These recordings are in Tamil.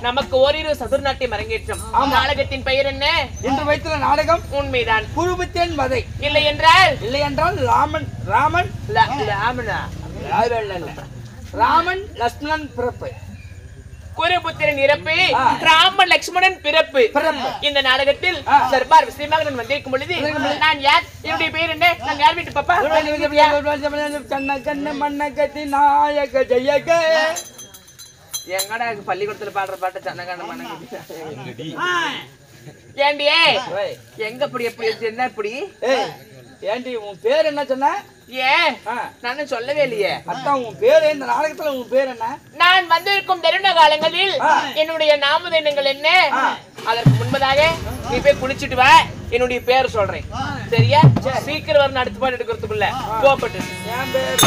நமக்கு ஓரிரு சதுர்நாட்டியம் அரங்கேற்றம். நாடகத்தின் பெயர் என்ன? என்று வைத்துள்ள நாடகம் உண்மைதான். குருபுத்தேன் வதை. இல்லை என்றால் ராமன் லக்ஷ்மணன் பிறப்பு. குருபுத்திரன் இறப்பு, ராமன் லட்சுமணன் பிறப்பு. இந்த நாடகத்தில் தர்பார் விஷயமாக நான் வந்திருக்கும் பொழுது நான் யார், என்னுடைய பெயர் என்ன, நான் யார் வீட்டு பாப்பா? கண்ண மண்ண கட்டி நாயக ஜெயக. எங்கடா பள்ளிக்கூடத்துல பாடுற பாட்டு சன்னகண்ண மண்ண ஏண்டியே எங்க இப்படி எப்படி என்ன இப்படி? ஏண்டி உன் பேர் என்ன சொன்ன? ஏன் நான் சொல்லவே இல்லையே. அதான் உன் பேரு, இந்த நாடகத்துல உன் பேர் என்ன? நான் வந்திருக்கும் தருண காலங்களில் என்னுடைய நாமதேனங்கள் என்ன, அதற்கு முன்பதாக நீ போய் குளிச்சுட்டு வா, என்னுடைய பேர் சொல்றேன் சரியா? சீக்கிரம் வரணும் அடுத்த பாட்டு எடுக்கிறதுக்குள்ள கோபப்பட்டு. என் பேர்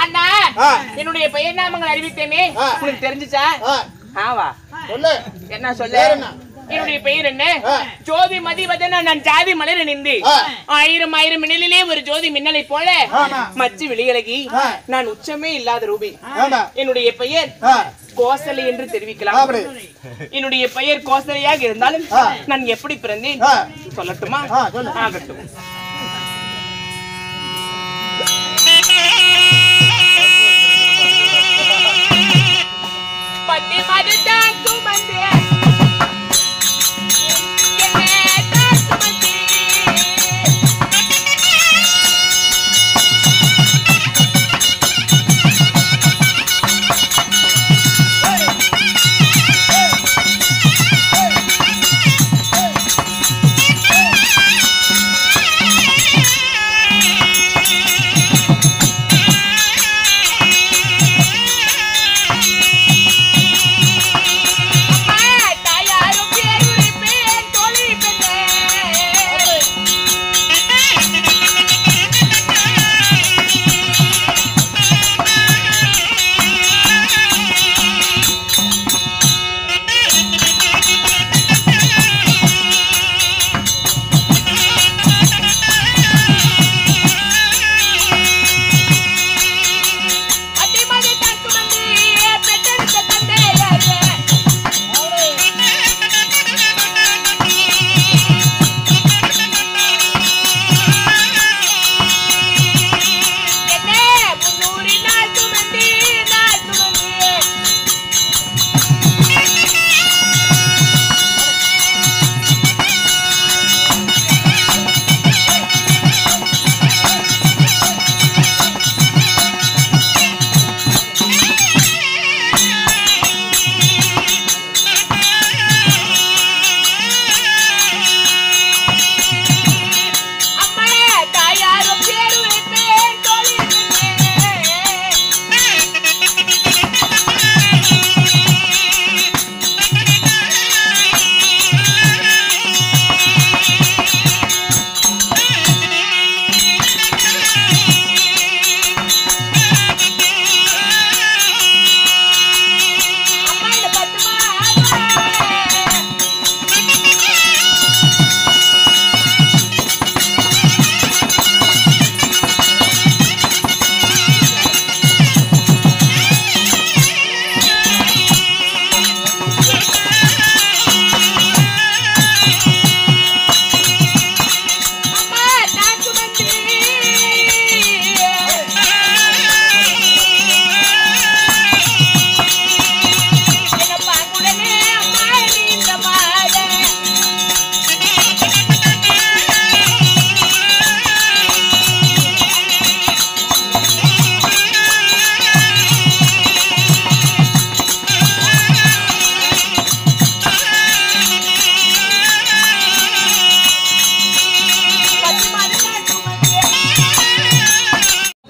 அண்ணா என்னுடைய பெயர் நாமங்கள் அறிவித்தேனே உங்களுக்கு தெரிஞ்சுச்சா? ஆவா சொல்லு. என்ன சொல்லு? என்னுடைய பெயர் என்ன? ஜோதி மதிவதன நான் ஜாதி மலர நின்று ஆயிரம் ஆயிரம் மின்னலிலே ஒரு ஜோதி மின்னலை போல மச்சி விழியழகி நான் உச்சமே இல்லாத ரூபி. என்னுடைய பெயர் கோசலை என்று தெரிவிக்கலாம். என்னுடைய பெயர் கோசலையாக இருந்தாலும் நான் எப்படி பிறந்தேன் சொல்லட்டுமா? ஆகட்டும். பட்டி மதுதான் சுமந்தே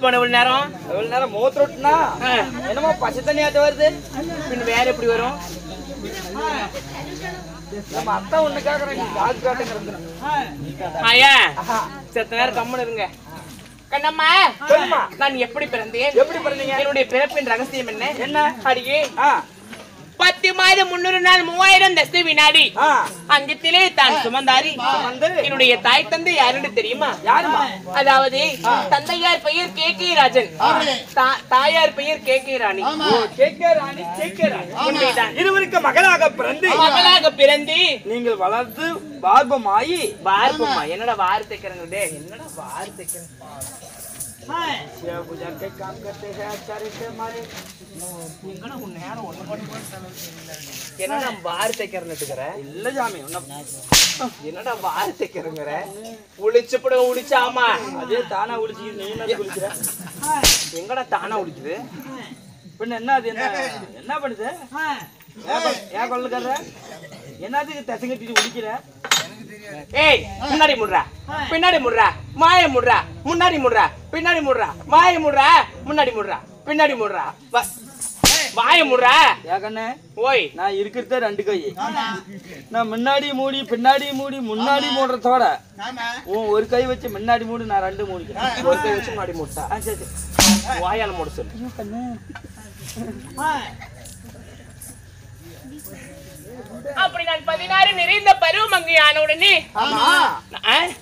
போன இவ்வளவு நேரம் எவ்வளவு நேரம் மூத்திரட்டுனா என்னமோ பச்சை தண்ணியாட்ட வருது. பின் வேற எப்படி வரும்? நம்ம அத்தா ஒண்ணு கேக்குறேன், காசு காட்டுங்க. ஐயா செத்த நேரம் கம்முன்னு இருங்க. கண்ணம்மா சொல்லுமா, நான் எப்படி பிறந்தேன்? எப்படி பிறந்தீங்க? என்னுடைய பிறப்பின் ரகசியம் என்ன? என்ன அடியே 10 மாதம் 300 நாள் 3000 தஸ்து வினாடி அங்கத்திலே தான் சுமந்தாரி. என்னுடைய தாய் தந்தை யாருன்னு தெரியுமா? யாருமா? அதாவது தந்தையார் பெயர் கே ராஜன், தாயார் பெயர் கே ராணி. உண்மைதான். இருவருக்கு மகளாக பிறந்து நீங்கள் வளர்ந்து பார்ப்பமாயி. பார்ப்பமா என்னடா வார்த்தைக்கிறங்க? என்னடா வார்த்தைக்கிறேன்? काम करते हैं अच्छा रहते हमारे என்னடா வார்த்தைக்கிறேன்? இல்ல ஜாமி என்னடா வார்த்தைக்கிறேங்கிற? உளிச்சுப்பட உளிச்சாமா அதே தானா உளிச்சு நீ என்ன குளிக்கிற? எங்கடா தானா உளிக்குது? பின்ன என்ன அது? என்ன பண்ணுது? ஏன் கொள்ளுக்கார என்னத்துக்கு தசை கட்டிட்டு உளிக்கிற? ஏய் முன்னாடி முடுறா, பின்னாடி முடுறா, மாய முடுறா, முன்னாடி முடுறா, பின்னாடி முடுறா, மாய முடுறா, முன்னாடி முடுறா, பின்னாடி முடுறா, வாய முடுறா. ஏகண்ணே ஓய் நான் இருக்கிறத 2 கை. நான் முன்னாடி மூடி பின்னாடி மூடி முன்னாடி மூடுறதோட ஒரு கை வச்சு முன்னாடி மூடி நான் 2 மூடிக்கிறேன். ஒரு கை வச்சு முன்னாடி முட்டா. சரி வாயால மூட சொல்லு. அப்படி நான் 16 நிறைந்த பருவம் அங்கு ஆன உடனே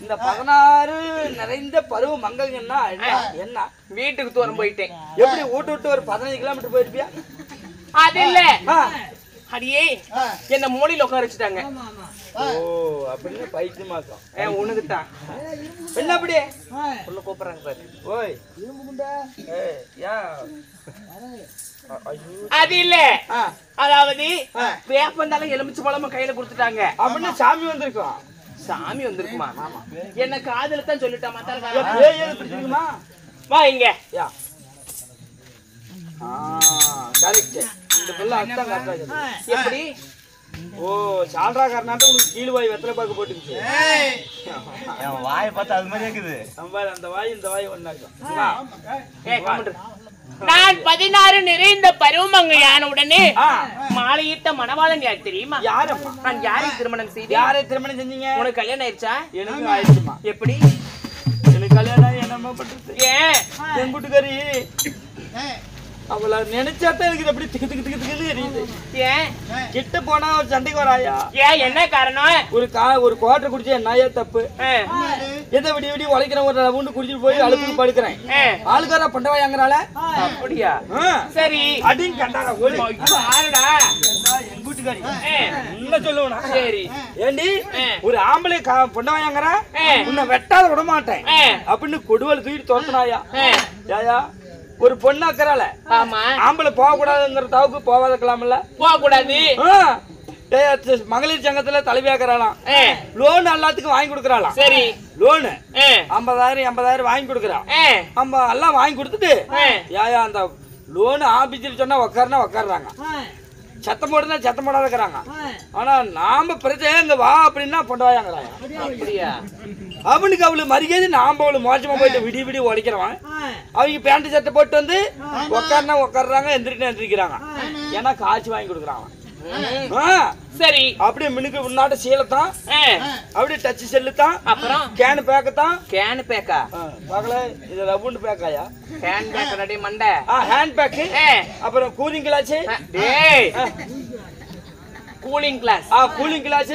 இந்த 16 நிறைந்த பருவ மங்கங்கன்னா என்ன? வீட்டுக்கு தூரம் போயிட்டேன். எப்படி வீட்டு விட்டு ஒரு 15 கிலோமீட்டர் போயிருப்பியா? அது இல்ல அடியே என்ன மூலையில உட்கார வச்சுட்டாங்க. ஓ அப்படின்னு பைத்தியமாக்கம். உனக்கு தான் என்ன அப்படியே உள்ள கூப்பிடுறாங்க பாரு. ஓய் யா அது இல்ல, அதாவது வேப்பந்தாலும் எலுமிச்சு பழமும் கையில கொடுத்துட்டாங்க. அப்படின்னு சாமி வந்திருக்கோம். சாமி வந்திருக்குமா? என்ன காதல தான் சொல்லிட்டா மாத்தாருமா? வா இங்க. Yeah correct. இந்த பிள்ளை அர்த்தம் கரெக்டா எப்படி? ஓ சால்ரா காரணாட்ட உனக்கு கீழ் வாய் வெத்தலை பாக்கு போட்டுருச்சு. வாயை பார்த்தா அது மாதிரி இருக்குது. அந்த வாய் இந்த வாய் ஒன்னாக்கும். நான் 16 நிறைந்த பருவம் அங்கு ஆன உடனே மாலையிட்ட மணவாளன் யார் தெரியுமா? யாரம்மா? நான் யாரை திருமணம் செய்தேன்? யாரை திருமணம் செஞ்சீங்க? உனக்கு கல்யாணம் ஆயிடுச்சா? எனக்கு ஆயிடுச்சுமா. எப்படி? எனக்கு கல்யாணம் என்னம்மா பண்றது? ஏன் என் கூட்டுக்காரி அவளை நினைச்சாத்தான் எனக்கு அப்படி திக்கு திக்கு திக்கு திக்குன்னு எரியுது. ஏன் கிட்ட போனா ஒரு சண்டைக்கு வராயா? ஏன் என்ன காரணம்? ஒரு குவார்டர் குடிச்சு என்னையா தப்பு? எதை விடி விடி உழைக்கிறேன், ஒரு ரவுண்டு குடிச்சிட்டு போய் அழுப்புக்கு படுக்கிறேன். ஆளுக்காரா பண்டவாயாங்கிறாள. அப்படியா? சரி அடிங்க கண்டாரா ஆறுடா என் கூட்டுக்காரி என்ன சொல்லுவா? சரி ஏண்டி ஒரு ஆம்பளை பண்டவாயாங்கிறா உன்னை வெட்டாத விட மாட்டேன் அப்படின்னு கொடுவல் தூக்கிட்டு தோத்தனாயா? யாயா ஒரு பொண்ணு அக்கறால ஆம்பளை போக கூடாதுங்கிற தாவுக்கு போவாதக்கலாம்ல? போக கூடாது. மகளிர் சங்கத்துல தலைவியாக்குறாளாம். லோன் எல்லாத்துக்கும் வாங்கி கொடுக்கறாளாம். சரி லோனு 50,000 வாங்கி கொடுக்கறான். நம்ம எல்லாம் வாங்கி கொடுத்துட்டு யாயா அந்த லோன் ஆபீஸ்ல சொன்னா உட்கார்றாங்க. சத்தம் போடுனா சத்தம் போடாத இருக்கிறாங்க. ஆனா நாம பிரச்சனை இங்க வா அப்படின்னா பொண்டாயாங்கிறாங்க. அப்படியா? அவனுக்கு அவளுக்கு மரியாதை நாம அவளு மோசமா போயிட்டு விடி விடி உடைக்கிறவன். அவங்க பேண்ட் சட்டை போட்டு வந்து உட்காடுறாங்க, எந்திரிக்கிறாங்க. ஏன்னா காய்ச்சி வாங்கி கொடுக்குறாங்க. சரி அப்படியே மினுக்கு முன்னாடி சீலத்தான், அப்படியே டச் செல்லுத்தான், அப்புறம் கேன் பேக்கத்தான். கேன் பேக்கா மகளே? இது ரவுண்ட் பேக்காயா? ஹேண்ட் பேக் ரெடி மண்டை. ஹேண்ட் பேக், அப்புறம் கூலிங் கிளாஸ். டேய் கூலிங் கிளாஸ். கூலிங் கிளாஸ்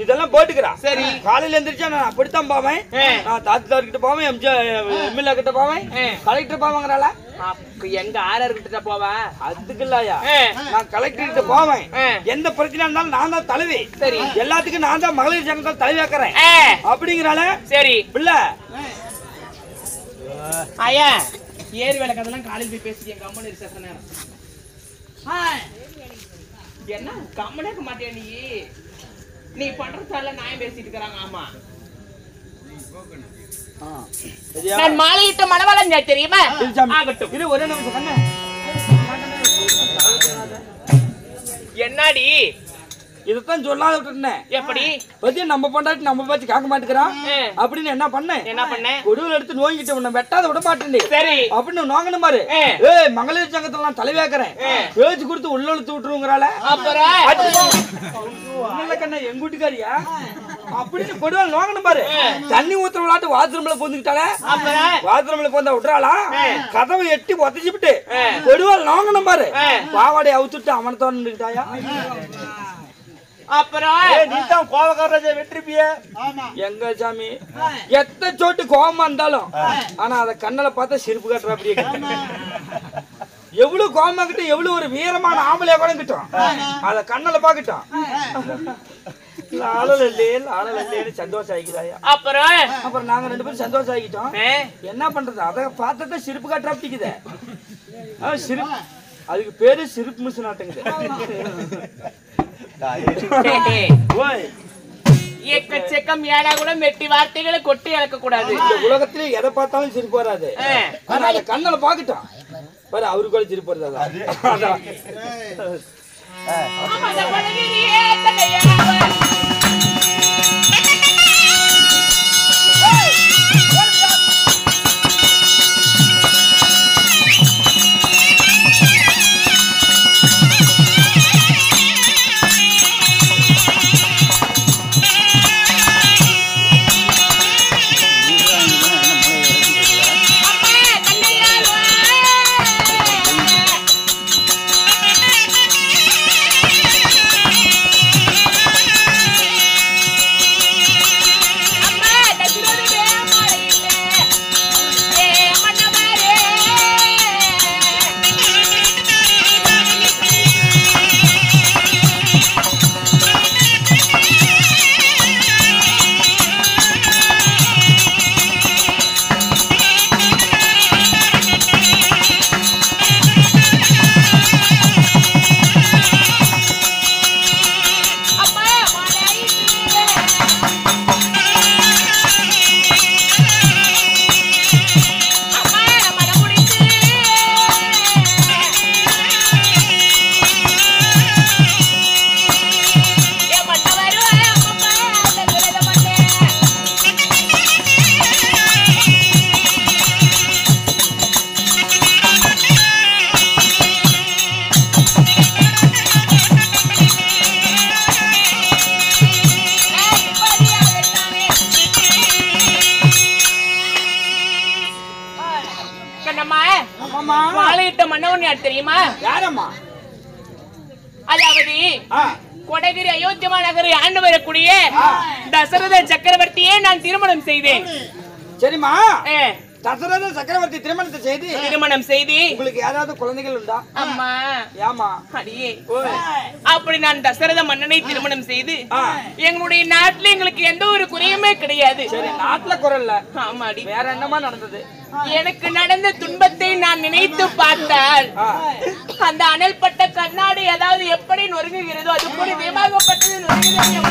இதெல்லாம் போட்டுக்கிறான். சரி காலையில எந்திரிச்சா நான் அப்படித்தான் போவேன். நான் தாத்தார் கிட்ட போவேன், எம்எல்ஏ கிட்ட போவேன், கலெக்டர் போவாங்கறால. எங்க ஆர்ஆர் கிட்ட போவா? அதுக்கு இல்லையா, நான் கலெக்டர் கிட்ட போவேன். எந்த பிரச்சனை இருந்தாலும் நான் தான் தலைவி. சரி எல்லாத்துக்கும் நான் தான் மகளிர் சங்கத்தில் தலைவியாக்குறேன் அப்படிங்கிறால. சரி பிள்ளை ஐயா ஏரி வேலை கதெல்லாம் காலையில் போய் பேசி எங்க அம்மன் ரிசப்ஷன் நேரம். என்ன கம்மனேக்க மாட்டியா நீ? நீ பண்றதால நான் பேசிட்டு இருக்கிறாங்க. ஆமா நான் மாலையிட்ட மணவாளன் தெரியுமா? ஆகட்டும் இது ஒரே நிமிஷம் கண்ணு. என்னடி இதத்தான் சொல்லாத விட்டுட்டேன். எப்படி பத்தி நம்ம பொண்டாட்டி நம்ம பத்தி கேட்க மாட்டேங்கிறான் அப்படின்னு என்ன பண்ணேன்? கொடுவல் எடுத்து நோங்கிட்டு உன்னை வெட்டாத விட மாட்டேன். சரி அப்படின்னு நோங்கணும் பாரு. ஏய் மகளிர் சங்கத்துல நான் தலைவேக்கிறேன் பேச்சு கொடுத்து உள்ள இழுத்து விட்டுருங்கிறால. அப்புறம் கண்ணா எங்க வீட்டுக்காரியா அப்படின்னு கொடுவல் நோங்கணும் பாரு. தண்ணி ஊத்துற விளாட்டு பாத்ரூம்ல போந்துக்கிட்டால. பாத்ரூம்ல போந்தா விட்டுறாளா கதவை எட்டி உதச்சிவிட்டு கொடுவல் நோங்கணும் பாரு. பாவாடை அவுத்துட்டு அவனை தோணுட்டாயா. அப்புறம் நீதான் கோவக்காரராஜா வெற்றிப்பிய எங்க சாமி எத்தனை சோட்டு கோவமா இருந்தாலும் ஆனா அத கண்ணல பார்த்தா சிரிப்பு கட்டுற அப்படியே எவ்வளவு கோவமா கிட்ட எவ்வளவு ஒரு வீரமான ஆம்பளையா கூட கிட்டோம் அத கண்ணல பாக்கட்டும் சந்தோஷம் ஆகிக்கிறாயா. அப்புறம் நாங்க 2 பேரும் சந்தோஷம் ஆகிட்டோம். என்ன பண்றது அத பார்த்தா சிரிப்பு காட்டுற அப்படிக்குது. சிரிப்பு அதுக்கு பேரு சிரிப்பு மிஷின் ஆட்டுங்குது. எக்கச்சக்கம் ஏடா கூட மெட்டி வார்த்தைகளை கொட்டி இழக்க கூடாது. இந்த உலகத்திலே எதை பார்த்தாலும் சிரிப்பு வராது. ஆனா அத கண்ணல பாக்கட்டும் பாரு அவரு கூட சிரிப்பு வருது. தெரியுமா? அதாவது கொடகிரி அயோத்தியா நகரை ஆண்டு வரக்கூடிய தசரத சக்கரவர்த்தியே நான் திருமணம் செய்தேன். சரிமா தசரத சக்கரவர்த்தி திருமணம் செய்து உங்களுக்கு ஏதாவது குழந்தைகள் உண்டா? அம்மா ஏமா அடியே அப்படி நான் தசரத மன்னனை திருமணம் செய்து எங்களுடைய நாட்டுல எங்களுக்கு எந்த ஒரு குறையுமே கிடையாது. சரி நாட்டுல குறையில்ல. ஆமாடி வேற என்னமா நடந்தது? எனக்கு நடந்த துன்பத்தை நான் நினைத்து பார்த்தால் அந்த அனல் பட்ட கண்ணாடி அதாவது எப்படி நொறுங்குகிறதோ அது கூட வேகப்பட்டது நொறுங்குகிறது.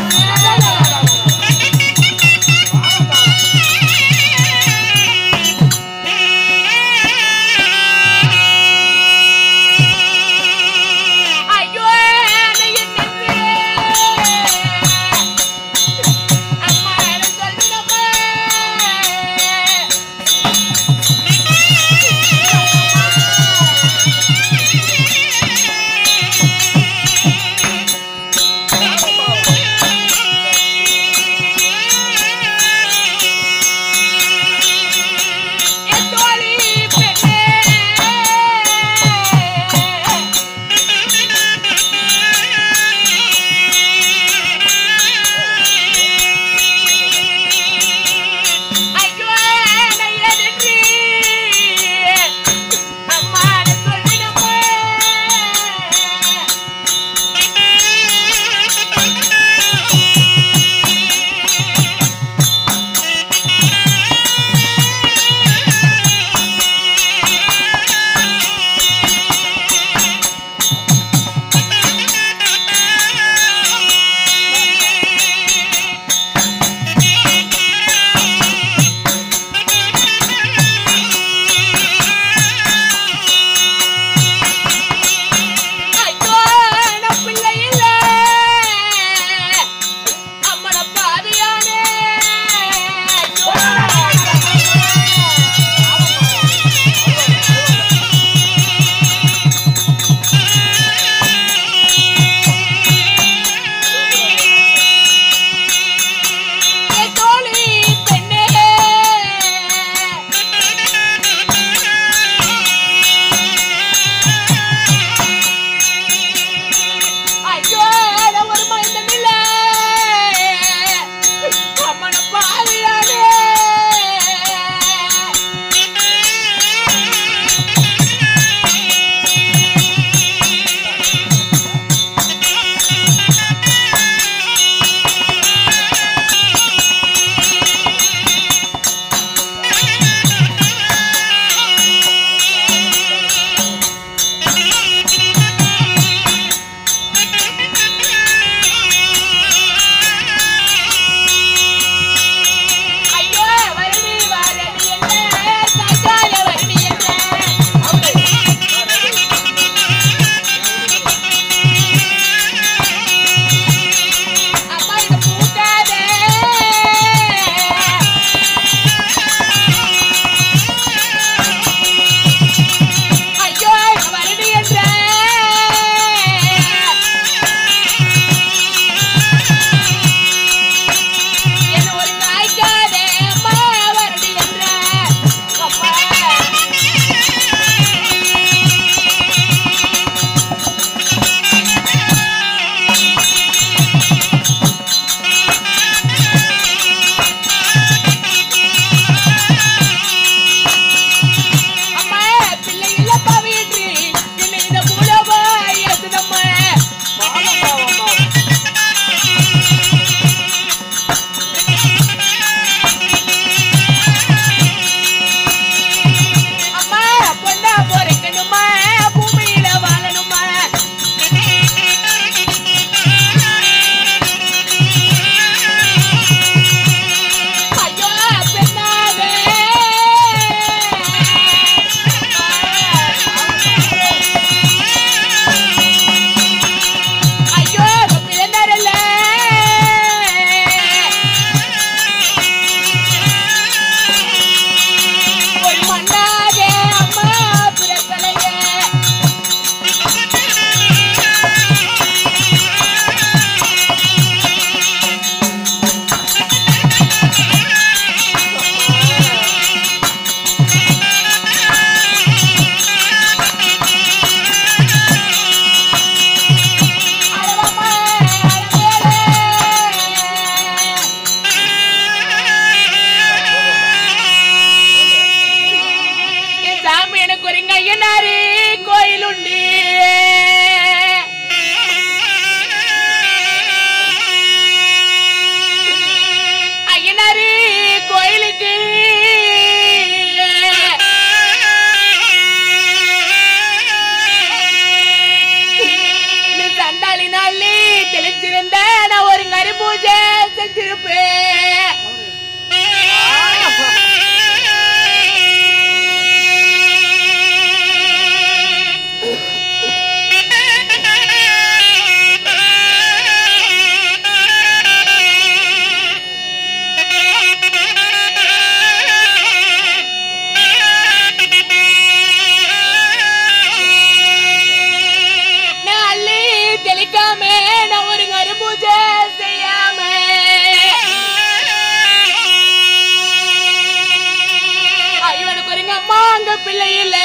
அம்மா அங்க பிள்ளை இல்ல,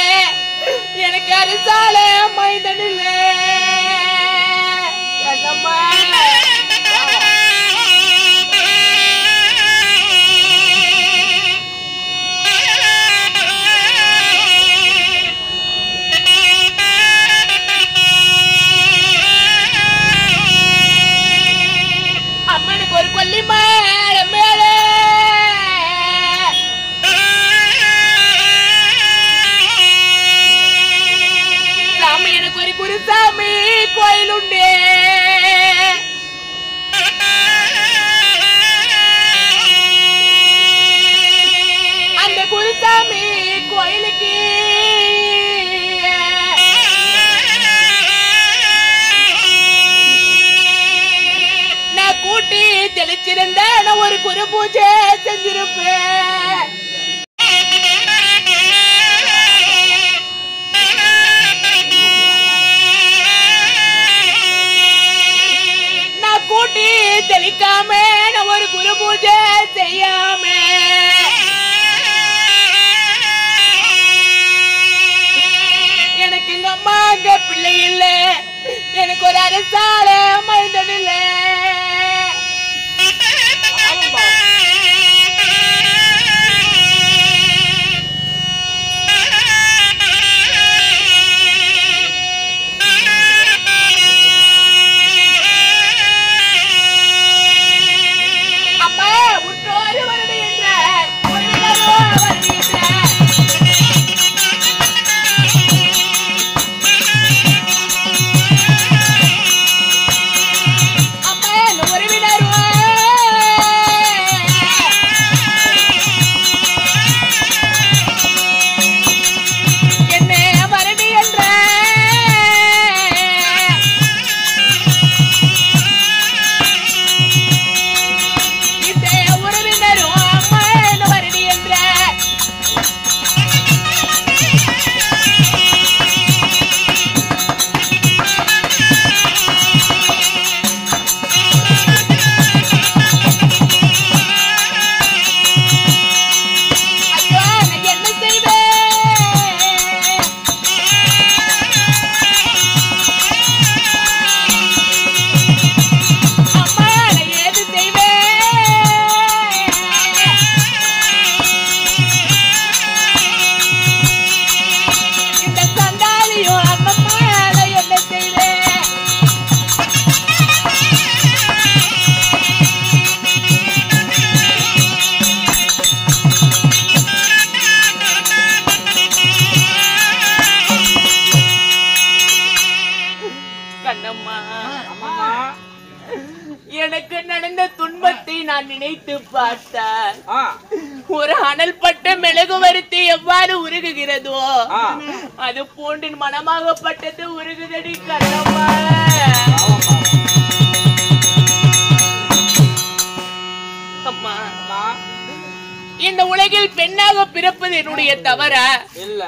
எனக்கு அரசால மைந்தன் இல்ல. கண்ணம்மா அம்மனுக்கு ஒரு கொல்லி மேல மேலே சாமி, எனக்கு ஒரு குருசாமி கோயில் உண்டு. அந்த குருசாமி கோயிலுக்கு நான் கூட்டி தெளிச்சிருந்த நான் ஒரு குரு பூஜை செஞ்சிருப்பேன். நான் கூட்டி தெளிக்காம நான் ஒரு குரு பூஜை செய்யாம எனக்கு எங்க அம்மா அங்க பிள்ளை இல்ல, எனக்கு ஒரு அரசால மைந்தன் இல்ல. அம்மா உற்றோரு வருடு என்ற உறவினரோ வருடு என்ற அம்மா இந்த உறவினரோ என்ன வருடு என்ற இந்த உறவினரோ அம்மா என்ன வருடு என்ற ஐயோ நான் என்ன செய்வேன்? அம்மா நான் ஏது செய்வேன்? இந்த சண்டாலியோ அம்மம்மா நான் என்ன செய்வேன்? கண்ணம்மா எனக்கு நடந்த துன்பத்தை நான் நினைத்து பார்த்தால் ஒரு அனல் பட்ட மிளகு வறுத்து எவ்வாறு உருகுகிறதோ அது போன்று மனமாகப்பட்டது உருகுதடி கண்ணம்மா. அம்மா இந்த உலகில் பெண்ணாக பிறப்பது என்னுடைய தவறா? இல்ல,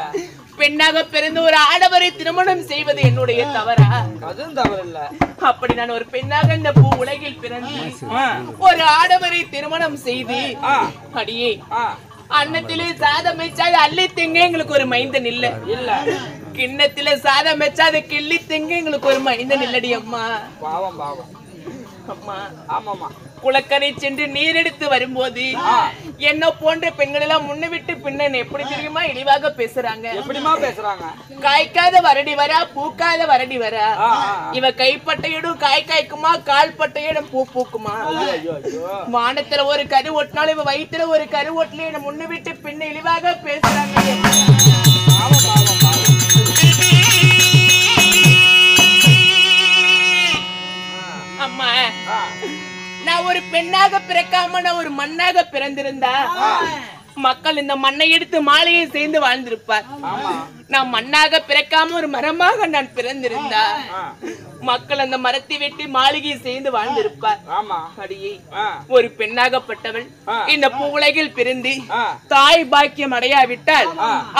பெண்ணாக பிறந்து ஒரு ஆடவரை திருமணம் செய்வது என்னுடைய தவறா? அதுவும் தவறு இல்ல. அப்படி நான் ஒரு பெண்ணாக இந்த பூ உலகில் பிறந்து ஒரு ஆடவரை திருமணம் செய்து அடியே அன்னத்திலே சாதம் வச்சாது அள்ளி திங்க எங்களுக்கு ஒரு மைந்தன் இல்ல இல்ல, கிண்ணத்திலே சாதம் வச்சாது கிள்ளி திங்க எங்களுக்கு ஒரு மைந்தன் இல்லடி அம்மா. பாவம் பாவம் அம்மா. ஆமாமா. குளக்கரை சென்று நீர் எடுத்து வரும்போது என்ன போன்ற பெண்கள் எல்லாம் முன்ன விட்டு பின்ன எப்படி தெரியுமா இழிவாக பேசுறாங்க? எப்படிமா பேசுறாங்க? காய்க்காத வரடி வரா, பூக்காத வரடி வரா. இவ கைப்பட்டையிடும் காய் காய்க்குமா, கால் பட்டையிடும் பூ பூக்குமா? வானத்துல ஒரு கரு ஒட்டினாலும் இவ வயிற்றுல ஒரு கரு ஒட்டில என்ன முன்ன விட்டு பின்ன இழிவாக பேசுறாங்க. அம்மா நான் ஒரு பெண்ணாக பிறக்காம நான் ஒரு மண்ணாக பிறந்திருந்தா மக்கள் இந்த மண்ணை எடுத்து மாலையை சேர்ந்து வாழ்ந்திருப்பார். நான் மண்ணாக பிறக்காம ஒரு மரமாக நான் பிறந்திருந்தா மக்கள் அந்த மரத்தை வெட்டி மாளிகையை சேர்ந்து வாழ்ந்திருப்பார். அடியே ஒரு பெண்ணாகப்பட்டவள் இந்த பூவுலகில் பிறந்து தாய் பாக்கியம் அடையாவிட்டால்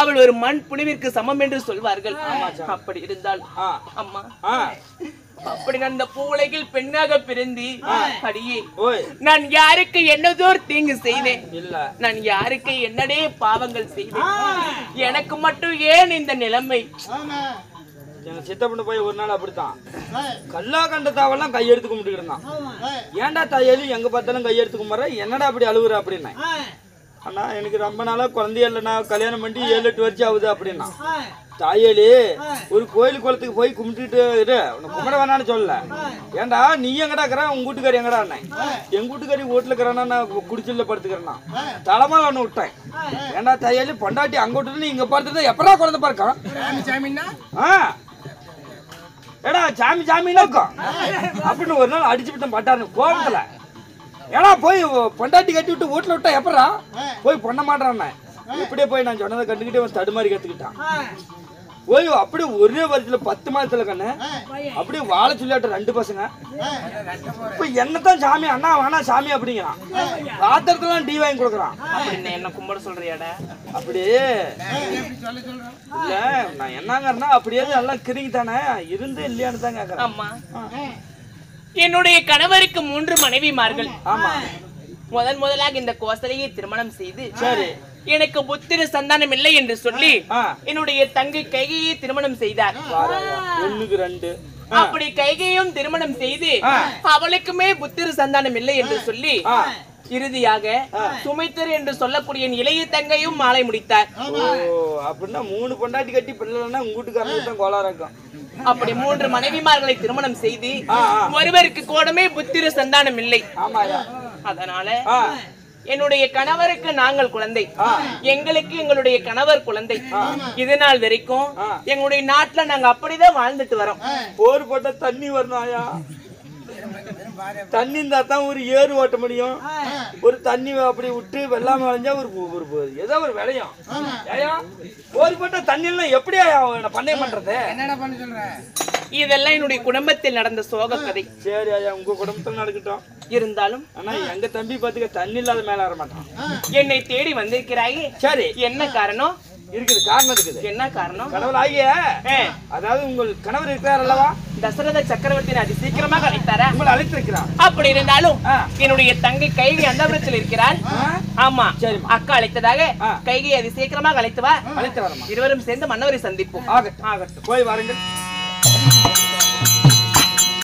அவள் ஒரு மண் புனிவிற்கு சமம் என்று சொல்வார்கள். அப்படி இருந்தால் அம்மா அப்படி நான் இந்த பூவுலகில் பெண்ணாக பிறந்தி அடியே நான் யாருக்கு என்னதோர் தீங்கு செய்தேன், நான் யாருக்கு என்னடே பாவங்கள் செய்தேன், எனக்கு மட்டும் ஏன் இந்த நிலைமை? எங்க சித்தப்பண்ண போய் ஒரு நாள் அப்படித்தான் கல்லா கண்டத்தாவெல்லாம் கையெடுத்து கும்பிட்டு இருந்தான். ஏன்டா தாயாலும் எங்க பார்த்தாலும் கையெடுத்து கும்பிட்ற, என்னடா அப்படி அழுகுற அப்படின்னா. அண்ணா எனக்கு ரொம்ப நாளா குழந்தைய இல்லைண்ணா, கல்யாணம் பண்ணி 7-8 வருஷம் ஆகுது அப்படின்னா. தாயலி ஒரு கோயில் குளத்துக்கு போய் கும்பிட்டுட்டு இரு, உன்னை கும்பிட வேணான்னு சொல்லல. ஏன்டா நீ எங்கடா இருக்கிற, உங்க வீட்டுக்காரி எங்கடா அண்ணன்? எங்க வீட்டுக்காரி வீட்டுல இருக்கிறேன்னா நான் குடிச்சில படுத்துக்கிறேன்னா தலைமையில ஒண்ணு விட்டேன். ஏன்டா தாயலி பொண்டாட்டி அங்க விட்டுட்டு இங்க படுத்துட்டு எப்படா குழந்தை பார்க்கலாம்? ஏடா சாமி சாமின்னா இருக்கும் அப்படின்னு ஒரு நாள் அடிச்சு விட்டேன் பட்டாருன்னு கோபத்துல. ஏன்னா போய் பொண்டாட்டி கட்டி விட்டு வீட்டுல விட்டா எப்படா போய் பொண்ண மாட்டான். இப்படியே போய் நான் சொன்னதை கண்டுக்கிட்டே தடுமாறி கத்துக்கிட்டான். போய் அப்படியே ஒரே வருஷத்துல 10 மாதத்துல கண்ணு அப்படியே வாழ சொல்லிட்டு 2 பசங்க. இப்ப என்னத்தான் சாமி அண்ணா வேணா சாமி அப்படிங்கிறான். ராத்திரத்துல டீ வாங்கி கொடுக்குறான். என்ன கும்பிட சொல்றியாடா? அப்படியே இல்ல நான் என்னங்கன்னா அப்படியே எல்லாம் கிரிங்கி தானே இருந்து இல்லையான்னு தான் கேக்குறேன். ஆமா, என்னுடைய கணவருக்கு 3 மனைவிமார்கள். ஆமா, முதலாக இந்த கோசலையை திருமணம் செய்து சரி எனக்கு புத்திர சந்தானம் இல்லை என்று சொல்லி என்னுடைய தங்கை கைகையை திருமணம் செய்தார். 1க்கு 2 அப்படி கைகையும் திருமணம் செய்து அவளுக்குமே புத்திர சந்தானம் இல்லை என்று சொல்லி இறுதியாக சுமைத்தர் என்று சொல்லக்கூடிய இளைய தங்கையும் மாலை முடித்தார். அப்படின்னா 3 பொண்டாட்டி கட்டி பிள்ளைன்னா உங்க வீட்டுக்காரங்க தான் கோளாறு இருக்கும். அப்படி 3 மனைவிமார்களை திருமணம் செய்து ஒருவருக்கு கூடமே புத்திர சந்தானம் இல்லை. அதனால என்னுடைய கணவருக்கு நாங்கள் குழந்தை, எங்களுக்கு எங்களுடைய கணவர் குழந்தை. இதனால் வரைக்கும் எங்களுடைய நாட்டுல நாங்க அப்படிதான் வாழ்ந்துட்டு வரோம். போர் போட்ட தண்ணி வரணும் ஆயா, தண்ணி இருந்தா தான் ஒரு ஏறு ஓட்ட முடியும். ஒரு தண்ணி அப்படி விட்டு வெள்ளாம விளைஞ்சா ஒரு ஏதோ ஒரு விளையும். போர் போட்ட தண்ணி எல்லாம் எப்படி பண்ணையம் பண்றது? என்னடா பண்ண சொல்ற? இதெல்லாம் என்னுடைய குடும்பத்தில் நடந்த சோக கதை. சரி ஐயா, உங்க குடும்பத்தில் நடக்கட்டும். இருந்தாலும் ஆனா எங்க தம்பி பாத்துக்க தண்ணி இல்லாத மேல வர மாட்டான். என்னை தேடி வந்திருக்கிறாயே, சரி என்ன காரணம்? இருக்குது, காரணம் இருக்குது. என்ன காரணம்? கடவுள் ஆகிய அதாவது உங்கள் கணவர் இருக்கிறார் அல்லவா, தசரத சக்கரவர்த்தி அதி சீக்கிரமாக அழைத்தாரா? உங்களை அழைத்திருக்கிறார். அப்படி இருந்தாலும் என்னுடைய தங்கை கைகை அந்தபுரத்தில் இருக்கிறார். ஆமா, சரி, அக்கா அழைத்ததாக கைகை அதி சீக்கிரமாக அழைத்து வா. இருவரும் சேர்ந்து மன்னவரை சந்திப்போம். ஆகட்டும், போய் வாருங்கள்.